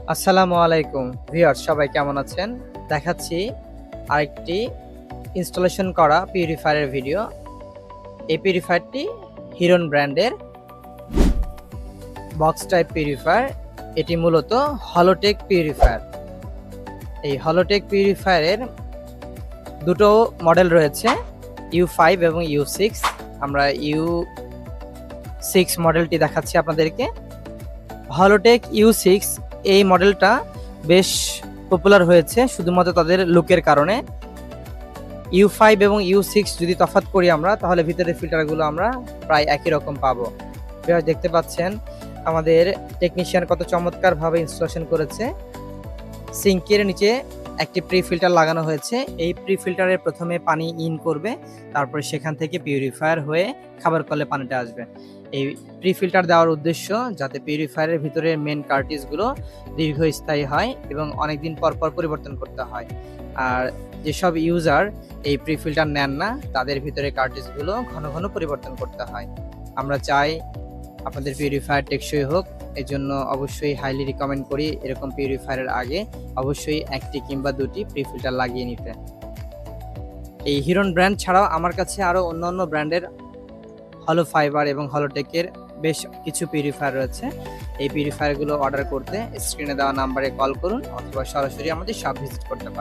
আসসালামু আলাইকুম ভিউয়ার্স, সবাই কেমন আছেন? দেখাচ্ছি আরেকটি ইনস্টলেশন করা পিউরিফায়ারের ভিডিও। এই পিউরিফায়ারটি হিরন ব্র্যান্ডের বক্স টাইপ পিউরিফায়ার। এটি মূলত হলোটেক পিউরিফায়ার। এই হলোটেক পিউরিফায়ারের দুটো মডেল রয়েছে, U5 এবং U6। আমরা U6 মডেলটি দেখাচ্ছি আপনাদেরকে। হলোটেক U6 এই মডেলটা বেশ পপুলার হয়েছে শুধুমাত্র তাদের লুকের কারণে। U5 এবং U6 যদি তফাৎ করি আমরা, তাহলে ভিতরের ফিল্টারগুলো আমরা প্রায় একই রকম পাবো। ভিউয়ার্স, দেখতে পাচ্ছেন আমাদের টেকনিশিয়ান কত চমৎকারভাবে ইনস্টলেশন করেছে। সিঙ্কের নিচে একটি প্রি ফিল্টার লাগানো হয়েছে। এই প্রি ফিল্টারের প্রথমে পানি ইন করবে, তারপরে সেখান থেকে পিউরিফায়ার হয়ে খাবার কলে পানিটা আসবে। এই প্রি ফিল্টার দেওয়ার উদ্দেশ্য যাতে পিউরিফায়ারের ভিতরের মেন কার্টিজগুলো দীর্ঘস্থায়ী হয় এবং অনেকদিন পর পর পরিবর্তন করতে হয়। আর যেসব ইউজার এই প্রি ফিল্টার নেন না, তাদের ভিতরে কার্টিজগুলো ঘন ঘন পরিবর্তন করতে হয়। আমরা চাই আপনাদের পিউরিফায়ার টেকসই হোক, এই জন্য অবশ্যই হাইলি রিকমেন্ড করি এরকম পিউরিফায়ারের আগে অবশ্যই একটি কিংবা দুটি প্রি ফিল্টার লাগিয়ে নিতে। এই হিরন ব্র্যান্ড ছাড়াও আমার কাছে আরও অন্যান্য ব্র্যান্ডের হলো ফাইবার এবং হলোটেকের বেশ কিছু পিউরিফায়ার রয়েছে। এই পিউরিফায়ারগুলো অর্ডার করতে স্ক্রিনে দেওয়া নাম্বারে কল করুন অথবা সরাসরি আমাদের শপ ভিজিট করতে পারেন।